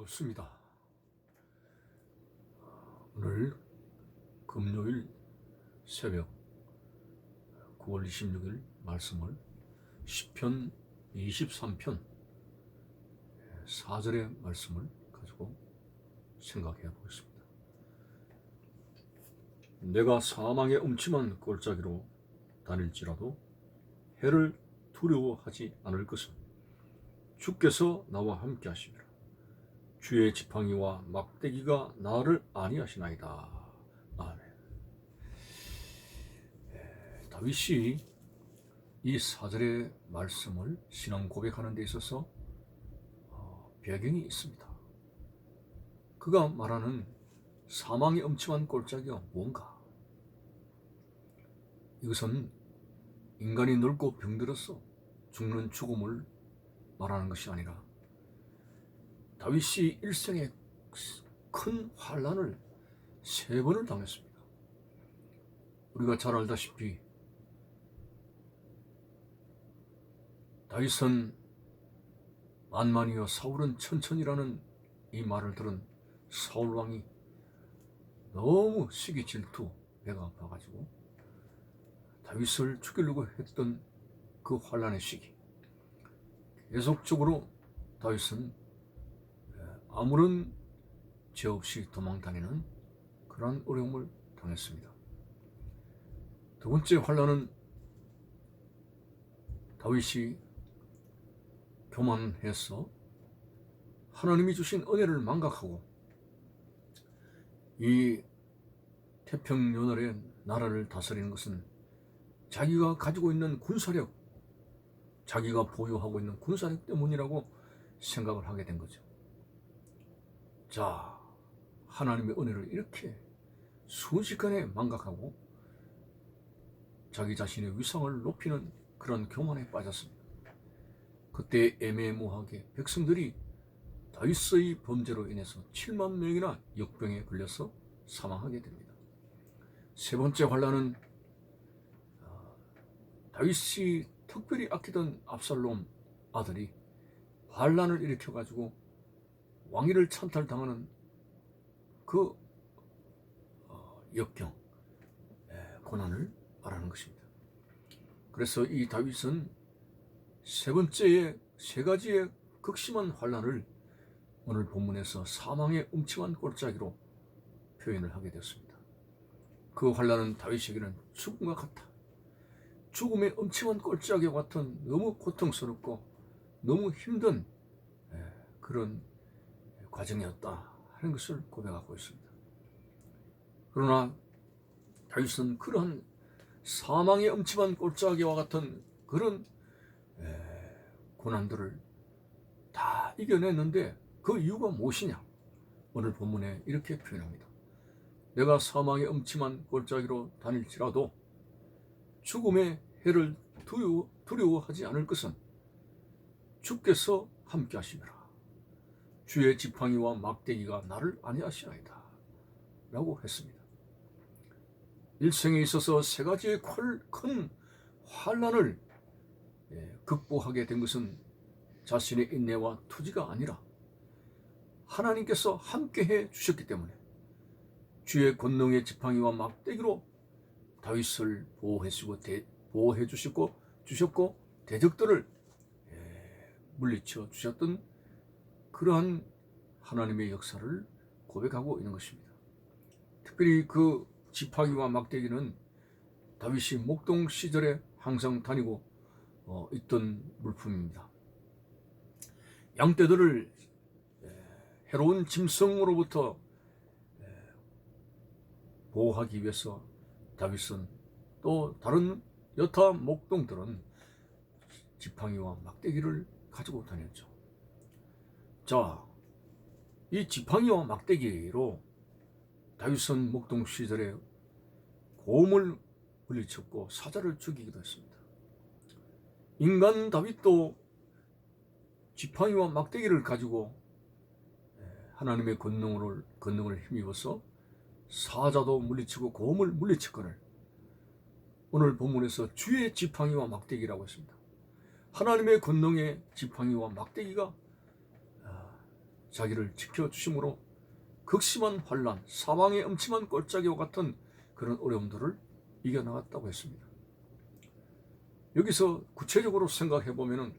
반갑습니다. 오늘 금요일 새벽 9월 26일 말씀을 시편 23편 4절의 말씀을 가지고 생각해 보겠습니다. 내가 사망의 음침한 골짜기로 다닐지라도 해를 두려워하지 않을 것은 주께서 나와 함께 하시리라. 주의 지팡이와 막대기가 나를 안위하시나이다. 아멘. 다윗이 이 4절의 말씀을 신앙 고백하는 데 있어서 배경이 있습니다. 그가 말하는 사망의 음침한 골짜기가 뭔가? 이것은 인간이 늙고 병들어서 죽는 죽음을 말하는 것이 아니라 다윗이 일생에 큰 환난을 3번을 당했습니다. 우리가 잘 알다시피 다윗은 만만이여 사울은 천천히라는 이 말을 들은 사울 왕이 너무 시기 질투 배가 아파가지고 다윗을 죽이려고 했던 그 환난의 시기, 계속적으로 다윗은 아무런 죄 없이 도망다니는 그러한 어려움을 당했습니다. 두 번째 환난은 다윗이 교만해서 하나님이 주신 은혜를 망각하고 이 태평연월의 나라를 다스리는 것은 자기가 가지고 있는 군사력, 자기가 보유하고 있는 군사력 때문이라고 생각을 하게 된 거죠. 자, 하나님의 은혜를 이렇게 순식간에 망각하고 자기 자신의 위상을 높이는 그런 교만에 빠졌습니다. 그때 애매모호하게 백성들이 다윗의 범죄로 인해서 7만 명이나 역병에 걸려서 사망하게 됩니다. 세 번째 환난은 다윗이 특별히 아끼던 압살롬 아들이 환난을 일으켜가지고 왕위를 찬탈당하는 그 역경, 고난을 말하는 것입니다. 그래서 이 다윗은 세 가지의 극심한 환난을 오늘 본문에서 사망의 음침한 골짜기로 표현을 하게 되었습니다. 그 환난은 다윗에게는 죽음과 같다. 죽음의 음침한 골짜기와 같은 너무 고통스럽고 너무 힘든 그런 과정이었다 하는 것을 고백하고 있습니다. 그러나 다윗은 그러한 사망의 음침한 골짜기와 같은 그런 고난들을 다 이겨냈는데 그 이유가 무엇이냐? 오늘 본문에 이렇게 표현합니다. 내가 사망의 음침한 골짜기로 다닐지라도 죽음의 해를 두려워하지 않을 것은 주께서 함께 하시니라. 주의 지팡이와 막대기가 나를 안위하시나이다 라고 했습니다. 일생에 있어서 3가지의 큰 환난을 극복하게 된 것은 자신의 인내와 투지가 아니라 하나님께서 함께해 주셨기 때문에 주의 권능의 지팡이와 막대기로 다윗을 보호해 주셨고 대적들을 물리쳐 주셨던 그러한 하나님의 역사를 고백하고 있는 것입니다. 특별히 그 지팡이와 막대기는 다윗이 목동 시절에 항상 다니고 있던 물품입니다. 양떼들을 해로운 짐승으로부터 보호하기 위해서 다윗은 또 다른 여타 목동들은 지팡이와 막대기를 가지고 다녔죠. 자, 이 지팡이와 막대기로 다윗은 목동 시절에 곰을 물리쳤고 사자를 죽이기도 했습니다. 인간 다윗도 지팡이와 막대기를 가지고 하나님의 권능을 힘입어서 사자도 물리치고 곰을 물리쳤거늘 오늘 본문에서 주의 지팡이와 막대기라고 했습니다. 하나님의 권능의 지팡이와 막대기가 자기를 지켜주심으로 극심한 환난, 사망의 음침한 골짜기와 같은 그런 어려움들을 이겨나갔다고 했습니다. 여기서 구체적으로 생각해 보면은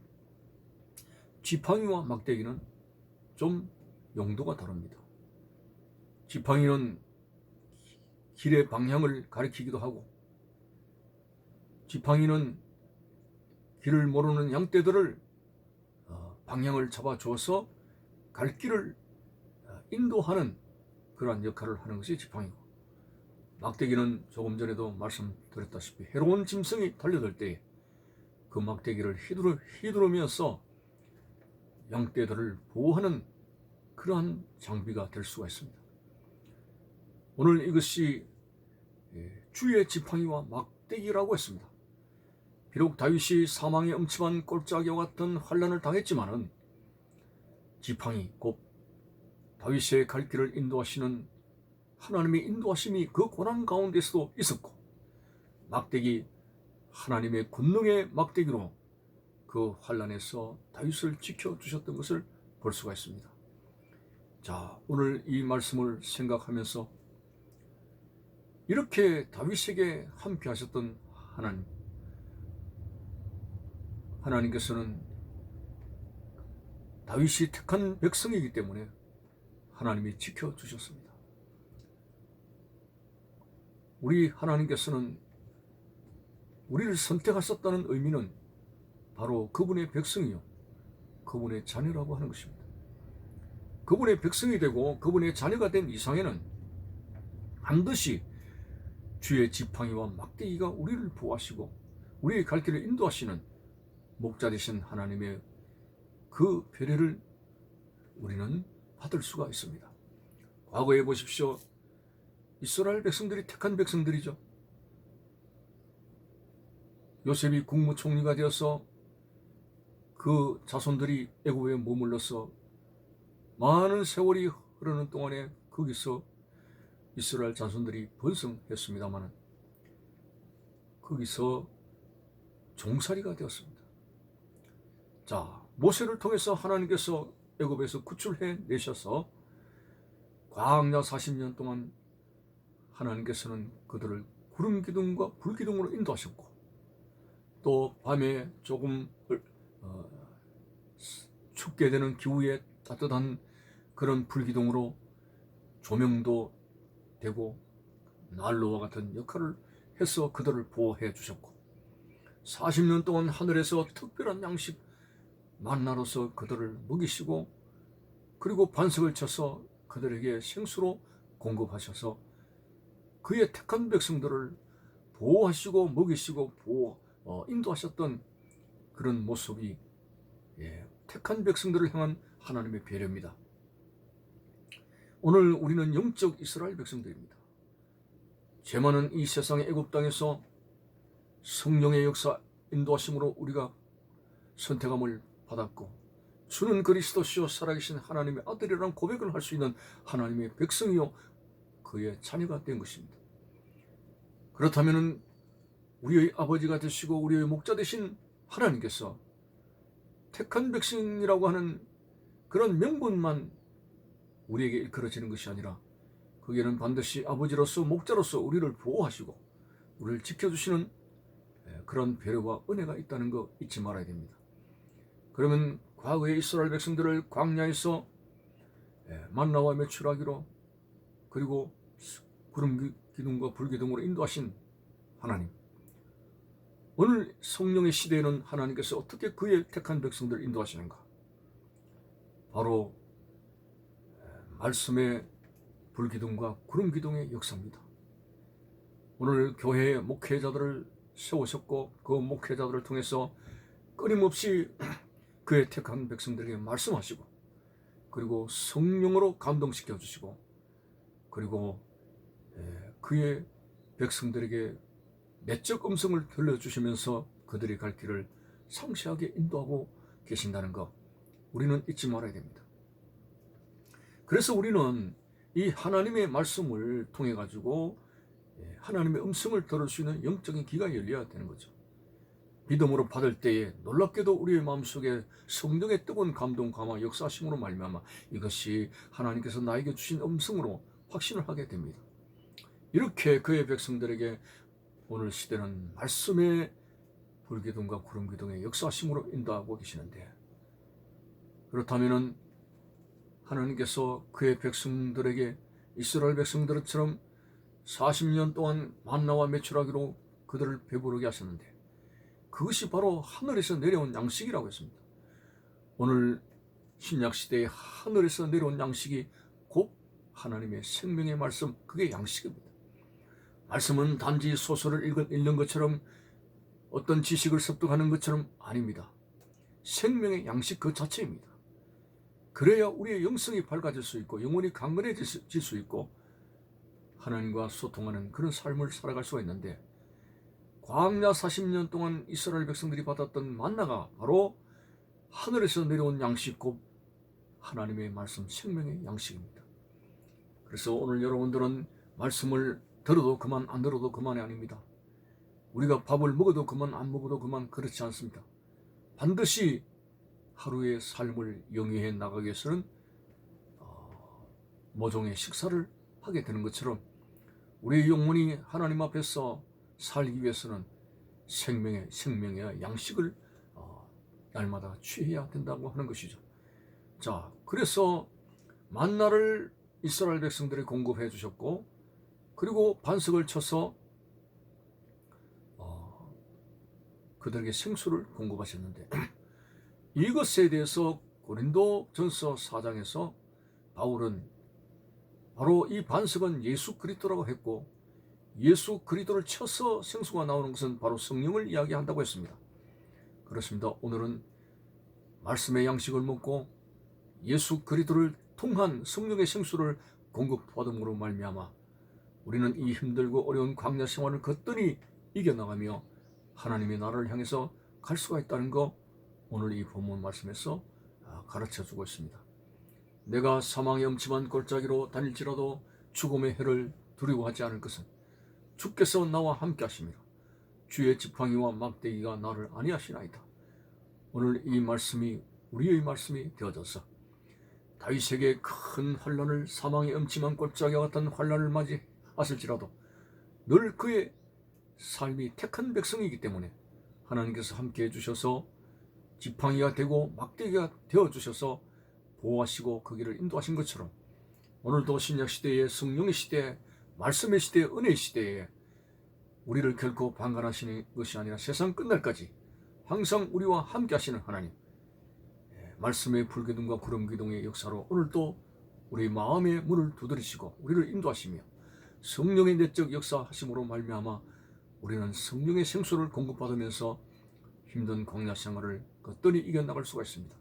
지팡이와 막대기는 좀 용도가 다릅니다. 지팡이는 길의 방향을 가리키기도 하고, 지팡이는 길을 모르는 양떼들을 방향을 잡아주어서 갈 길을 인도하는 그러한 역할을 하는 것이 지팡이고, 막대기는 조금 전에도 말씀드렸다시피 해로운 짐승이 달려들 때에 그 막대기를 휘두르면서 양떼들을 보호하는 그러한 장비가 될 수가 있습니다. 오늘 이것이 주의 지팡이와 막대기라고 했습니다. 비록 다윗이 사망의 음침한 골짜기와 같은 환난을 당했지만은 지팡이 곧 다윗의 갈 길을 인도하시는 하나님의 인도하심이 그 고난 가운데서도 있었고, 막대기 하나님의 권능의 막대기로 그 환난에서 다윗을 지켜주셨던 것을 볼 수가 있습니다. 자, 오늘 이 말씀을 생각하면서 이렇게 다윗에게 함께 하셨던 하나님께서는 다윗이 택한 백성이기 때문에 하나님이 지켜주셨습니다. 우리 하나님께서는 우리를 선택하셨다는 의미는 바로 그분의 백성이요, 그분의 자녀라고 하는 것입니다. 그분의 백성이 되고 그분의 자녀가 된 이상에는 반드시 주의 지팡이와 막대기가 우리를 보호하시고 우리의 갈 길을 인도하시는 목자 되신 하나님의 그 배려를 우리는 받을 수가 있습니다. 과거에 보십시오. 이스라엘 백성들이 택한 백성들이죠. 요셉이 국무총리가 되어서 그 자손들이 애굽에 머물러서 많은 세월이 흐르는 동안에 거기서 이스라엘 자손들이 번성했습니다만 거기서 종살이가 되었습니다. 자, 모세를 통해서 하나님께서 애굽에서 구출해 내셔서 광야 40년 동안 하나님께서는 그들을 구름 기둥과 불 기둥으로 인도하셨고, 또 밤에 조금 춥게 되는 기후에 따뜻한 그런 불 기둥으로 조명도 되고 난로와 같은 역할을 해서 그들을 보호해 주셨고, 40년 동안 하늘에서 특별한 양식 만나로서 그들을 먹이시고, 그리고 반석을 쳐서 그들에게 생수로 공급하셔서 그의 택한 백성들을 보호하시고 먹이시고 인도하셨던 그런 모습이 택한 백성들을 향한 하나님의 배려입니다. 오늘 우리는 영적 이스라엘 백성들입니다. 죄 많은 이 세상의 애굽 땅에서 성령의 역사 인도하심으로 우리가 선택함을 받았고, 주는 그리스도시요 살아계신 하나님의 아들이라는 고백을 할 수 있는 하나님의 백성이요 그의 자녀가 된 것입니다. 그렇다면 우리의 아버지가 되시고 우리의 목자 되신 하나님께서 택한 백성이라고 하는 그런 명분만 우리에게 일컬어지는 것이 아니라 거기에는 반드시 아버지로서 목자로서 우리를 보호하시고 우리를 지켜주시는 그런 배려와 은혜가 있다는 거 잊지 말아야 됩니다. 그러면 과거의 이스라엘 백성들을 광야에서 만나와 메추라기로 그리고 구름 기둥과 불 기둥으로 인도하신 하나님, 오늘 성령의 시대에는 하나님께서 어떻게 그의 택한 백성들을 인도하시는가? 바로 말씀의 불기둥과 구름기둥의 역사입니다. 오늘 교회의 목회자들을 세우셨고 그 목회자들을 통해서 끊임없이 그의 택한 백성들에게 말씀하시고, 그리고 성령으로 감동시켜 주시고, 그리고 그의 백성들에게 내적 음성을 들려주시면서 그들이 갈 길을 상세하게 인도하고 계신다는 것, 우리는 잊지 말아야 됩니다. 그래서 우리는 이 하나님의 말씀을 통해 가지고 하나님의 음성을 들을 수 있는 영적인 귀가 열려야 되는 거죠. 믿음으로 받을 때에 놀랍게도 우리의 마음속에 성령의 뜨거운 감동, 감화, 역사심으로 말미암아 이것이 하나님께서 나에게 주신 음성으로 확신을 하게 됩니다. 이렇게 그의 백성들에게 오늘 시대는 말씀의 불기둥과 구름기둥의 역사심으로 인도하고 계시는데, 그렇다면 하나님께서 그의 백성들에게 이스라엘 백성들처럼 40년 동안 만나와 메추라기로 그들을 배부르게 하셨는데, 그것이 바로 하늘에서 내려온 양식이라고 했습니다. 오늘 신약시대의 하늘에서 내려온 양식이 곧 하나님의 생명의 말씀, 그게 양식입니다. 말씀은 단지 소설을 읽는 것처럼 어떤 지식을 습득하는 것처럼 아닙니다. 생명의 양식 그 자체입니다. 그래야 우리의 영성이 밝아질 수 있고 영혼이 강건해질 수 있고 하나님과 소통하는 그런 삶을 살아갈 수가 있는데, 광야 40년 동안 이스라엘 백성들이 받았던 만나가 바로 하늘에서 내려온 양식, 곧 하나님의 말씀, 생명의 양식입니다. 그래서 오늘 여러분들은 말씀을 들어도 그만, 안 들어도 그만이 아닙니다. 우리가 밥을 먹어도 그만, 안 먹어도 그만, 그렇지 않습니다. 반드시 하루의 삶을 영위해 나가기 위해서는 모종의 식사를 하게 되는 것처럼 우리의 영혼이 하나님 앞에서 살기 위해서는 생명의 양식을 날마다 취해야 된다고 하는 것이죠. 자, 그래서 만나를 이스라엘 백성들이 공급해 주셨고, 그리고 반석을 쳐서 그들에게 생수를 공급하셨는데, 이것에 대해서 고린도전서 4장에서 바울은 바로 이 반석은 예수 그리스도라고 했고, 예수 그리스도를 쳐서 생수가 나오는 것은 바로 성령을 이야기한다고 했습니다. 그렇습니다. 오늘은 말씀의 양식을 먹고 예수 그리스도를 통한 성령의 생수를 공급받음으로 말미암아 우리는 이 힘들고 어려운 광야 생활을 거뜬히 이겨나가며 하나님의 나라를 향해서 갈 수가 있다는 거, 오늘 이 본문 말씀에서 가르쳐주고 있습니다. 내가 사망의 엄침한 골짜기로 다닐지라도 죽음의 해를 두려워하지 않을 것은 주께서 나와 함께 하심이라. 주의 지팡이와 막대기가 나를 안위하시나이다. 오늘 이 말씀이 우리의 말씀이 되어져서 다윗에게 큰 환난을, 사망의 엄침한 골짜기와 같은 환난을 맞이하실지라도 늘 그의 삶이 택한 백성이기 때문에 하나님께서 함께 해주셔서 지팡이가 되고 막대기가 되어주셔서 보호하시고 그 길을 인도하신 것처럼, 오늘도 신약시대의 성령의 시대, 말씀의 시대, 은혜의 시대에 우리를 결코 방관하시는 것이 아니라 세상 끝날까지 항상 우리와 함께 하시는 하나님, 말씀의 불기둥과 구름기둥의 역사로 오늘도 우리 마음의 문을 두드리시고 우리를 인도하시며 성령의 내적 역사하심으로 말미암아 우리는 성령의 생수를 공급받으면서 힘든 광야 생활을 거뜬히 이겨나갈 수가 있습니다.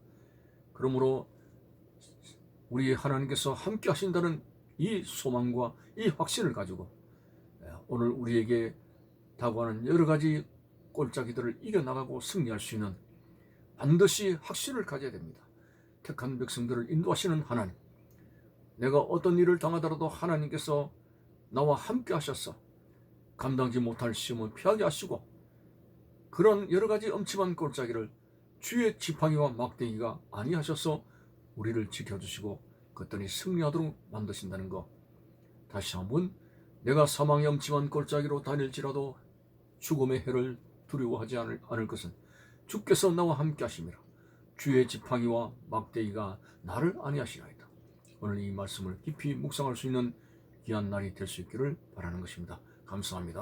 그러므로 우리 하나님께서 함께 하신다는 이 소망과 이 확신을 가지고 오늘 우리에게 다가오는 여러 가지 골짜기들을 이겨나가고 승리할 수 있는 반드시 확신을 가져야 됩니다. 택한 백성들을 인도하시는 하나님, 내가 어떤 일을 당하더라도 하나님께서 나와 함께 하셔서 감당지 못할 시험을 피하게 하시고, 그런 여러 가지 엄침한 골짜기를 주의 지팡이와 막대기가 아니하셔서 우리를 지켜주시고 그랬더니 승리하도록 만드신다는 것, 다시 한번 내가 사망의 엄침한 골짜기로 다닐지라도 죽음의 해를 두려워하지 않을 것은 주께서 나와 함께 하심이라. 주의 지팡이와 막대기가 나를 안위하시나이다. 오늘 이 말씀을 깊이 묵상할 수 있는 귀한 날이 될 수 있기를 바라는 것입니다. 감사합니다.